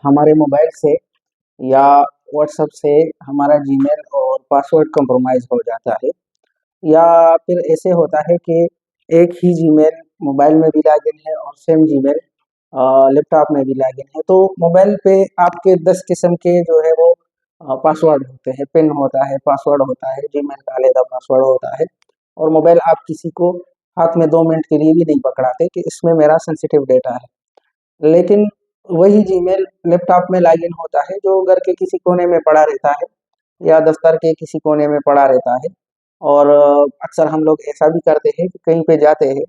हमारे मोबाइल से या व्हाट्सएप से हमारा जीमेल और पासवर्ड कंप्रोमाइज़ हो जाता है, या फिर ऐसे होता है कि एक ही जीमेल मोबाइल में भी लॉगिन है और सेम जीमेल लैपटॉप में भी लॉगिन है। तो मोबाइल पे आपके 10 किस्म के जो है वो पासवर्ड होते हैं, पिन होता है, पासवर्ड होता है, जीमेल का अलग पासवर्ड होता है। और मोबाइल आप किसी को हाथ में 2 मिनट के लिए भी नहीं पकड़ाते कि इसमें मेरा सेंसिटिव डेटा है। लेकिन वही जीमेल लैपटॉप में लॉगिन होता है जो घर के किसी कोने में पड़ा रहता है या दफ्तर के किसी कोने में पड़ा रहता है। और अक्सर हम लोग ऐसा भी करते हैं कि कहीं पे जाते हैं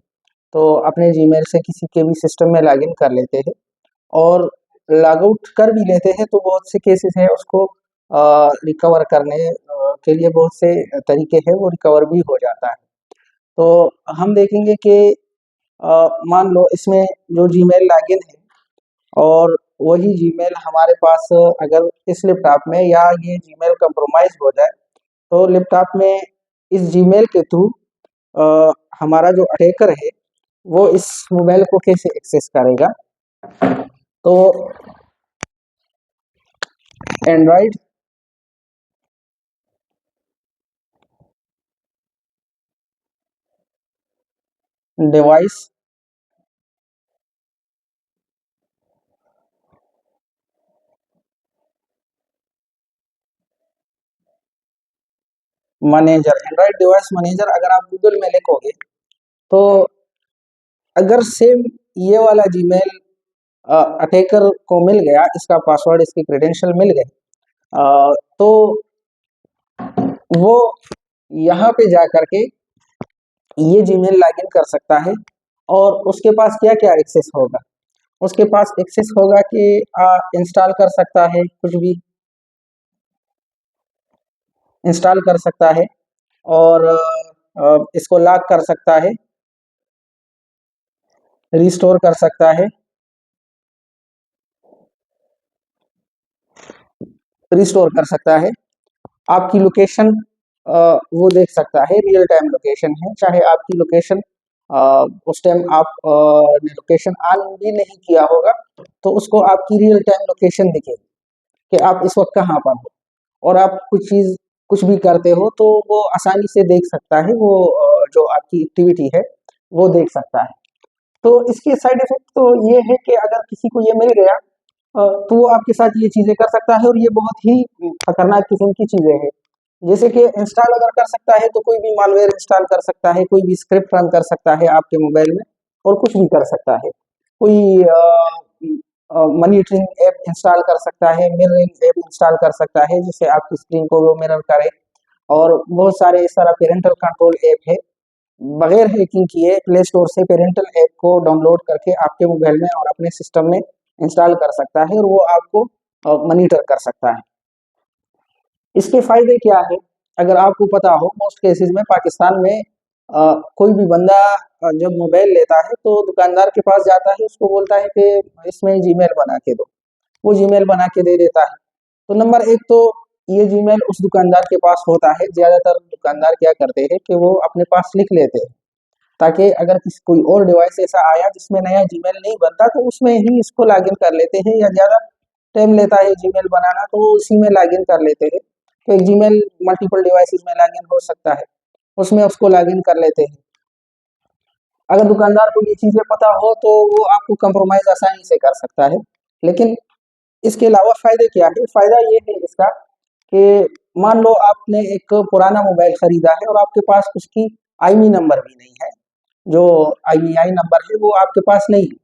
तो अपने जीमेल से किसी के भी सिस्टम में लॉगिन कर लेते हैं और लॉग आउट कर भी लेते हैं। तो बहुत से केसेस हैं उसको रिकवर करने के लिए बहुत से तरीके हैं, वो रिकवर भी हो जाता है। तो हम देखेंगे कि मान लो इसमें जो जीमेल लॉगिन है और वही जीमेल हमारे पास अगर इस लैपटॉप में या ये जीमेल कंप्रोमाइज़ हो जाए, तो लैपटॉप में इस जीमेल के थ्रू हमारा जो अटैकर है, वो इस मोबाइल को कैसे एक्सेस करेगा। तो Android device manager, Android device manager अगर आप गूगल में लिखोगे तो अगर सेम ये वाला जीमेल अटैकर को मिल गया, इसका पासवर्ड, इसकी क्रेडेंशियल मिल गए, तो वो यहाँ पे जा करके ये जीमेल लॉगिन कर सकता है। और उसके पास क्या क्या एक्सेस होगा, उसके पास एक्सेस होगा कि इंस्टॉल कर सकता है, कुछ भी इंस्टॉल कर सकता है और इसको लॉक कर सकता है, रिस्टोर कर सकता है, रिस्टोर कर सकता है, आपकी लोकेशन वो देख सकता है, रियल टाइम लोकेशन है, चाहे आपकी लोकेशन उस टाइम आप ने लोकेशन ऑन भी नहीं किया होगा तो उसको आपकी रियल टाइम लोकेशन दिखेगी कि आप इस वक्त कहाँ पर हो। और आप कुछ भी करते हो तो वो आसानी से देख सकता है, वो जो आपकी एक्टिविटी है वो देख सकता है। तो इसके साइड इफेक्ट तो ये है कि अगर किसी को ये मिल गया तो वो आपके साथ ये चीज़ें कर सकता है और ये बहुत ही खतरनाक किस्म की चीज़ें हैं। जैसे कि इंस्टॉल अगर कर सकता है तो कोई भी मालवेयर इंस्टॉल कर सकता है, कोई भी स्क्रिप्ट रन कर सकता है आपके मोबाइल में और कुछ भी कर सकता है। कोई मॉनिटरिंग ऐप इंस्टॉल कर सकता है, मिररिंग ऐप इंस्टॉल कर सकता है जिससे आपकी स्क्रीन को वो मिरर करे। और बहुत सारे इस तरह पेरेंटल कंट्रोल ऐप है, बगैर हैकिंग किए प्ले स्टोर से पेरेंटल ऐप को डाउनलोड करके आपके मोबाइल में और अपने सिस्टम में इंस्टॉल कर सकता है और वो आपको मॉनिटर कर सकता है। इसके फायदे क्या है, अगर आपको पता हो मोस्ट केसेस में पाकिस्तान में कोई भी बंदा जब मोबाइल लेता है तो दुकानदार के पास जाता है, उसको बोलता है कि इसमें जीमेल बना के दो, वो जीमेल बना के दे देता है। तो नंबर एक तो ये जीमेल उस दुकानदार के पास होता है, ज़्यादातर दुकानदार क्या करते हैं कि वो अपने पास लिख लेते हैं ताकि अगर किसी कोई और डिवाइस ऐसा आया जिसमें नया जीमेल नहीं बनता तो उसमें ही इसको लॉगिन कर लेते हैं, या ज़्यादा टाइम लेता है जीमेल बनाना तो उसी में लॉगिन कर लेते हैं। तो एक जीमेल मल्टीपल डिवाइसेस में लॉगिन हो सकता है, उसमें उसको लॉगिन कर लेते हैं। अगर दुकानदार को ये चीज़ें पता हो तो वो आपको कंप्रोमाइज़ आसानी से कर सकता है। लेकिन इसके अलावा फ़ायदे क्या है? फ़ायदा ये है इसका कि मान लो आपने एक पुराना मोबाइल खरीदा है और आपके पास उसकी आईएमईआई नंबर भी नहीं है, जो आईएमईआई नंबर है वो आपके पास नहीं है।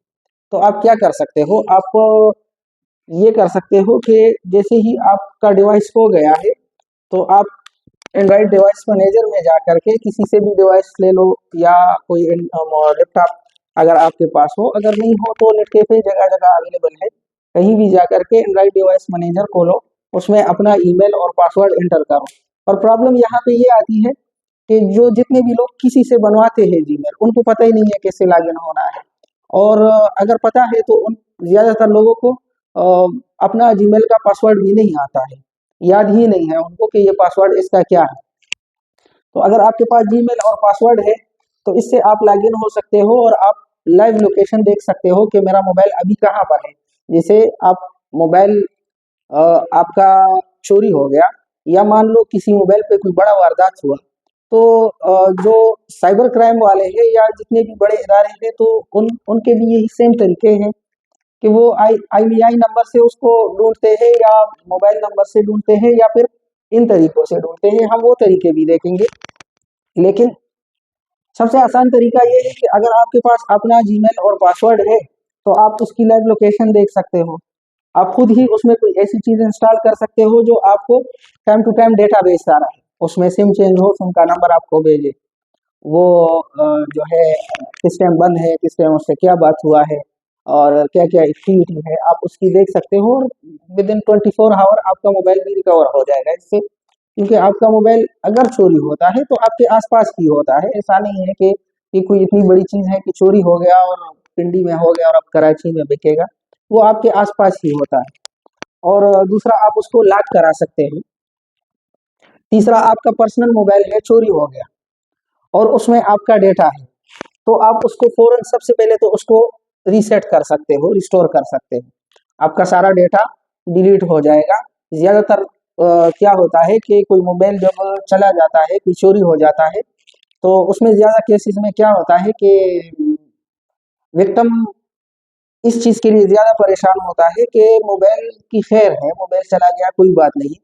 तो आप क्या कर सकते हो, आप ये कर सकते हो कि जैसे ही आपका डिवाइस खो गया है तो आप एंड्रॉइड डिवाइस मैनेजर में जा करके किसी से भी डिवाइस ले लो, या कोई लैपटॉप अगर आपके पास हो, अगर नहीं हो तो नेट कैफे जगह जगह अवेलेबल है, कहीं भी जा करके एंड्रॉइड डिवाइस मैनेजर खोलो, उसमें अपना ईमेल और पासवर्ड एंटर करो। और प्रॉब्लम यहाँ पे ये आती है कि जो जितने भी लोग किसी से बनवाते हैं जीमेल, उनको पता ही नहीं है कैसे लॉगिन होना है। और अगर पता है तो उन ज़्यादातर लोगों को अपना जीमेल का पासवर्ड भी नहीं आता है, याद ही नहीं है उनको कि ये पासवर्ड इसका क्या है। तो अगर आपके पास जीमेल और पासवर्ड है तो इससे आप लॉगिन हो सकते हो और आप लाइव लोकेशन देख सकते हो कि मेरा मोबाइल अभी कहाँ पर है। जैसे आप मोबाइल आपका चोरी हो गया, या मान लो किसी मोबाइल पे कोई बड़ा वारदात हुआ, तो जो साइबर क्राइम वाले हैं या जितने भी बड़े इदारे हैं, तो उनके भी यही सेम तरीके हैं कि वो आईवीआई नंबर से उसको ढूंढते हैं, या मोबाइल नंबर से ढूंढते हैं, या फिर इन तरीकों से ढूंढते हैं। हम वो तरीके भी देखेंगे, लेकिन सबसे आसान तरीका ये है कि अगर आपके पास अपना जीमेल और पासवर्ड है, तो आप उसकी लाइव लोकेशन देख सकते हो। आप खुद ही उसमें कोई ऐसी चीज इंस्टॉल कर सकते हो जो आपको टाइम टू टाइम डेटा भेजता रहे, उसमें सिम चेंज हो, सिम का नंबर आपको भेजे, वो जो है किस टाइम बंद है, किस टाइम उससे क्या बात हुआ है, और क्या क्या एक्टिविटी है, आप उसकी देख सकते हो। और विद इन 24 आवर आपका मोबाइल भी रिकवर हो जाएगा इससे, क्योंकि आपका मोबाइल अगर चोरी होता है तो आपके आसपास ही होता है। ऐसा नहीं है कि ये कोई इतनी बड़ी चीज है कि चोरी हो गया और पिंडी में हो गया और अब कराची में बिकेगा, वो आपके आसपास ही होता है। और दूसरा, आप उसको लॉक करा सकते हैं। तीसरा, आपका पर्सनल मोबाइल है, चोरी हो गया और उसमें आपका डेटा है, तो आप उसको फौरन सबसे पहले तो उसको रीसेट कर सकते हो, रिस्टोर कर सकते हो, आपका सारा डेटा डिलीट हो जाएगा। ज्यादातर क्या होता है कि कोई मोबाइल जब चला जाता है, कोई चोरी हो जाता है, तो उसमें ज्यादा केसेस में क्या होता है कि विक्टिम इस चीज के लिए ज्यादा परेशान होता है कि मोबाइल की खैर है, मोबाइल चला गया कोई बात नहीं,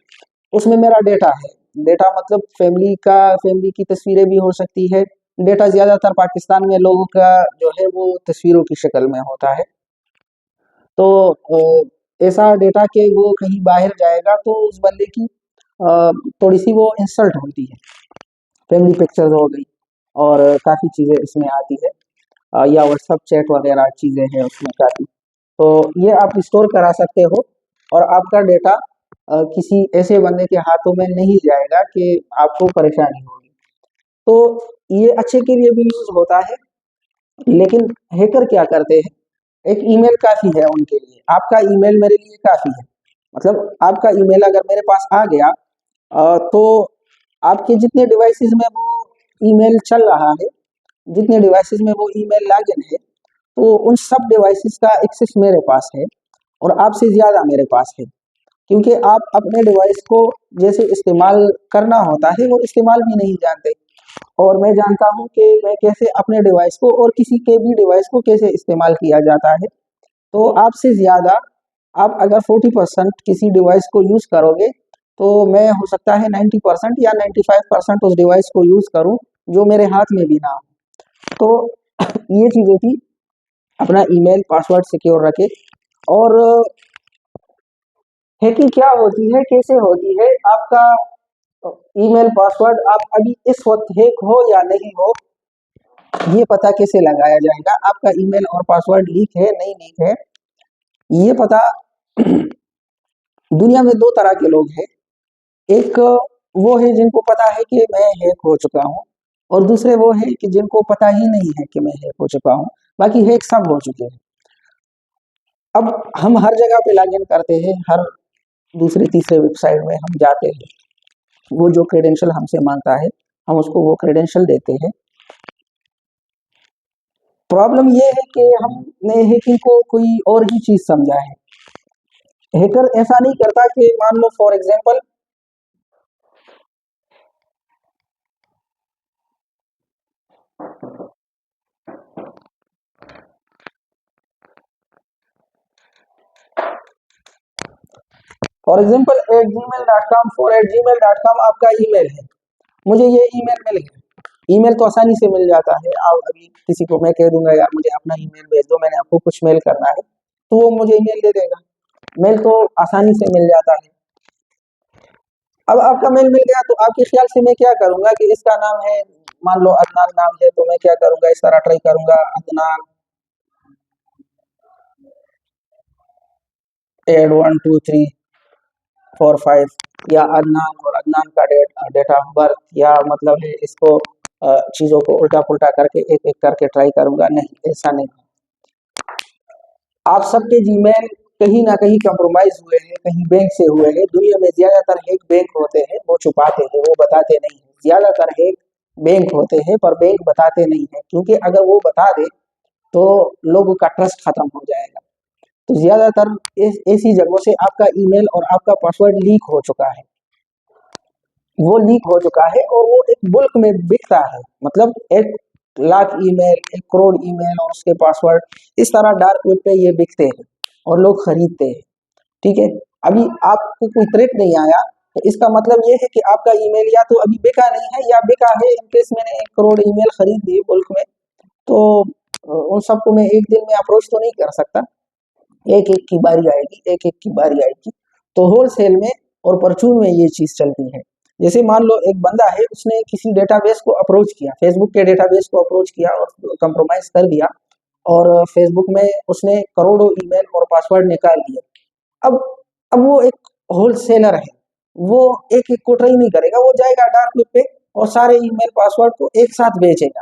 उसमें मेरा डेटा है। डेटा मतलब फैमिली की तस्वीरें भी हो सकती है। डेटा ज्यादातर पाकिस्तान में लोगों का जो है वो तस्वीरों की शक्ल में होता है, तो ऐसा डेटा के वो कहीं बाहर जाएगा तो उस बंदे की थोड़ी सी वो इंसल्ट होती है। फैमिली पिक्चर्स हो गई और काफ़ी चीज़ें इसमें आती है, या व्हाट्सअप चैट वगैरह चीज़ें हैं उसमें काफ़ी, तो ये आप स्टोर करा सकते हो और आपका डेटा किसी ऐसे बंदे के हाथों में नहीं जाएगा कि आपको परेशानी होगी। तो ये अच्छे के लिए भी यूज होता है, लेकिन हैकर क्या करते हैं, एक ईमेल काफ़ी है उनके लिए, आपका ईमेल मेरे लिए काफ़ी है। मतलब आपका ईमेल अगर मेरे पास आ गया, तो आपके जितने डिवाइसेस में वो ईमेल चल रहा है, जितने डिवाइसेस में वो ईमेल लॉगिन है, तो उन सब डिवाइसेस का एक्सेस मेरे पास है और आपसे ज़्यादा मेरे पास है, क्योंकि आप अपने डिवाइस को जैसे इस्तेमाल करना होता है वो इस्तेमाल भी नहीं जानते, और मैं जानता हूँ कि मैं कैसे अपने डिवाइस को और किसी के भी डिवाइस को कैसे इस्तेमाल किया जाता है। तो आपसे ज़्यादा, आप अगर 40% किसी डिवाइस को यूज़ करोगे, तो मैं हो सकता है 90% या 95% उस डिवाइस को यूज़ करूँ जो मेरे हाथ में भी ना हो। तो ये चीज़ें थी, अपना ईमेल पासवर्ड सिक्योर रखें। और हैकिंग क्या होती है, कैसे होती है, आपका ईमेल पासवर्ड आप अभी इस वक्त हैक हो या नहीं हो, ये पता कैसे लगाया जाएगा, आपका ईमेल और पासवर्ड लीक है नहीं लीक है, ये पता दुनिया में दो तरह के लोग हैं। एक वो है जिनको पता है कि मैं हैक हो चुका हूँ, और दूसरे वो है कि जिनको पता ही नहीं है कि मैं हैक हो चुका हूँ, बाकी हैक सब हो चुके हैं। अब हम हर जगह पे लॉगिन करते हैं, हर दूसरे तीसरे वेबसाइट में हम जाते हैं, वो जो क्रेडेंशियल हमसे मांगता है हम उसको वो क्रेडेंशियल देते हैं। प्रॉब्लम ये है कि हमने हैकिंग को कोई और ही चीज समझा है। हैकर ऐसा नहीं करता कि मान लो for example at Gmail dot com for at Gmail dot com आपका ईमेल है, मुझे ये ईमेल मिल गया। ईमेल तो आसानी से मिल जाता है, आप अभी किसी को मैं कह दूंगा यार मुझे अपना ईमेल भेज दो, मैंने आपको कुछ मेल करना है, तो वो मुझे ईमेल दे देगा। मेल तो आसानी से मिल जाता है। अब आपका मेल मिल गया, तो आपके ख्याल से मैं क्या करूंगा कि इसका नाम है, मान लो अदनान नाम है, तो मैं क्या करूंगा, इस तरह ट्राई करूंगा, अदनान एड 1 2 3 4 5, या अदनान और अदनान का डेट ऑफ बर्थ, या मतलब है इसको चीज़ों को उल्टा पुल्टा करके एक एक करके ट्राई करूंगा। नहीं, ऐसा नहीं। आप सबके जीमेल कहीं ना कहीं कंप्रोमाइज हुए हैं, कहीं बैंक से हुए हैं। दुनिया में ज्यादातर हैक बैंक होते हैं, वो छुपाते हैं, वो बताते नहीं है। ज्यादातर हैक बैंक होते हैं पर बैंक बताते नहीं है, क्योंकि अगर वो बता दे तो लोगों का ट्रस्ट खत्म हो जाएगा। तो ज्यादातर ऐसी जगहों से आपका ईमेल और आपका पासवर्ड लीक हो चुका है, वो लीक हो चुका है और वो एक बुल्क में बिकता है। मतलब 1 लाख ईमेल, 1 करोड़ ईमेल और उसके पासवर्ड, इस तरह डार्क वेब पे ये बिकते हैं और लोग खरीदते हैं। ठीक है, अभी आपको कोई थ्रेट नहीं आया तो इसका मतलब ये है कि आपका ईमेल या तो अभी बिका नहीं है या बिका है। इनकेस मैंने 1 करोड़ ईमेल खरीद दिए बुल्क में, तो उन सबको मैं एक दिन में अप्रोच तो नहीं कर सकता, एक एक की बारी आएगी, एक एक की बारी आएगी। तो होलसेल में और परचून में ये चीज चलती है। जैसे मान लो एक बंदा है, उसने किसी डेटाबेस को अप्रोच किया, फेसबुक के डेटाबेस को अप्रोच किया और कंप्रोमाइज कर दिया, और फेसबुक में उसने करोड़ों ईमेल और पासवर्ड निकाल लिए। अब अब वो एक होलसेलर है, वो एक एक को ट्राई नहीं करेगा, वो जाएगा डार्क वेब पे और सारे ईमेल पासवर्ड को एक साथ बेचेगा।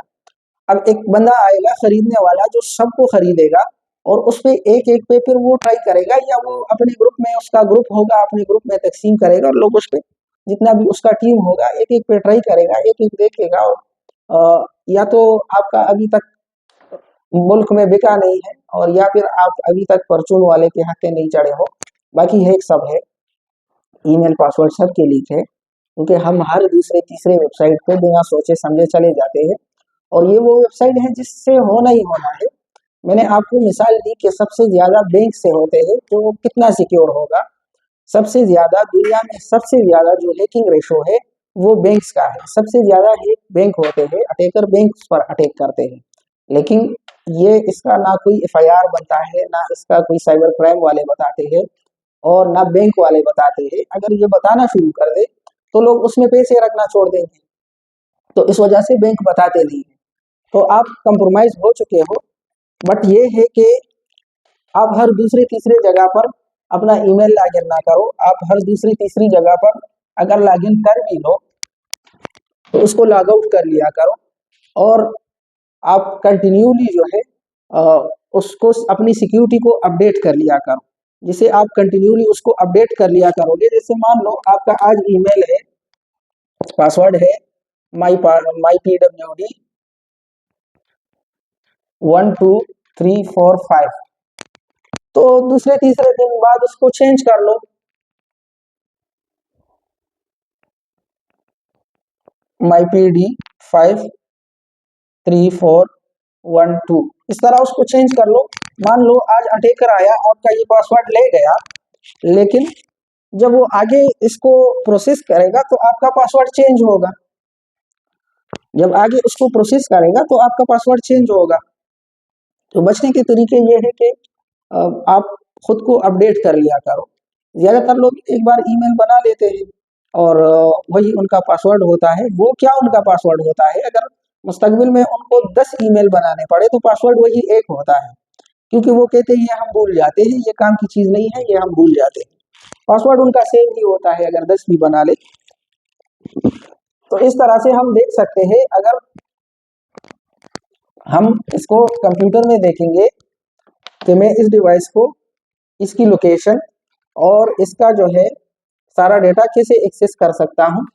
अब एक बंदा आएगा खरीदने वाला जो सबको खरीदेगा, और उस पे एक एक पे फिर वो ट्राई करेगा, या वो अपने ग्रुप में, उसका ग्रुप होगा, अपने ग्रुप में तकसीम करेगा और लोग उस पे, जितना भी उसका टीम होगा, एक एक पे ट्राई करेगा, एक एक देखेगा। और या तो आपका अभी तक मुल्क में बिका नहीं है, और या फिर आप अभी तक परचून वाले के हत्थे नहीं चढ़े हो। बाकी है सब है, ईमेल पासवर्ड सबके लीक है, क्योंकि हम हर दूसरे तीसरे वेबसाइट पे बिना सोचे समझे चले जाते हैं, और ये वो वेबसाइट है जिससे होना ही होना है। मैंने आपको मिसाल दी कि सबसे ज्यादा बैंक से होते हैं, तो कितना सिक्योर होगा। सबसे ज्यादा दुनिया में, सबसे ज्यादा जो हैकिंग रेशो है वो बैंक्स का है। सबसे ज्यादा हैक बैंक होते हैं, अटैकर बैंक्स पर अटैक करते हैं। लेकिन ये इसका ना कोई एफआईआर बनता है, ना इसका कोई साइबर क्राइम वाले बताते हैं, और ना बैंक वाले बताते हैं। अगर ये बताना शुरू कर दे तो लोग उसमें पैसे रखना छोड़ देंगे, तो इस वजह से बैंक बताते नहीं है। तो आप कंप्रोमाइज हो चुके हो। बट ये है कि आप हर दूसरी तीसरी जगह पर अपना ईमेल लॉगिन ना करो। आप हर दूसरी तीसरी जगह पर अगर लॉगिन कर भी लो तो उसको लॉग आउट कर लिया करो, और आप कंटिन्यूली जो है उसको, अपनी सिक्योरिटी को अपडेट कर लिया करो। जिसे आप कंटिन्यूली उसको अपडेट कर लिया करोगे, जैसे मान लो आपका आज ईमेल है, पासवर्ड है माई पी डब्ल्यू डी 12345, तो दूसरे तीसरे दिन बाद उसको चेंज कर लो। माई पी डी 53412, इस तरह उसको चेंज कर लो। मान लो आज अटैकर आया, आपका ये पासवर्ड ले गया, लेकिन जब वो आगे इसको प्रोसेस करेगा तो आपका पासवर्ड चेंज होगा। जब आगे उसको प्रोसेस करेगा तो आपका पासवर्ड चेंज होगा। तो बचने के तरीके ये है कि आप खुद को अपडेट कर लिया करो। ज्यादातर लोग एक बार ईमेल बना लेते हैं और वही उनका पासवर्ड होता है। वो क्या उनका पासवर्ड होता है, अगर मुस्तकबिल में उनको 10 ईमेल बनाने पड़े तो पासवर्ड वही एक होता है, क्योंकि वो कहते हैं ये हम भूल जाते हैं, ये काम की चीज नहीं है, ये हम भूल जाते हैं। पासवर्ड उनका सेम ही होता है अगर 10 भी बना ले। तो इस तरह से हम देख सकते हैं, अगर हम इसको कंप्यूटर में देखेंगे कि मैं इस डिवाइस को, इसकी लोकेशन और इसका जो है सारा डेटा कैसे एक्सेस कर सकता हूँ,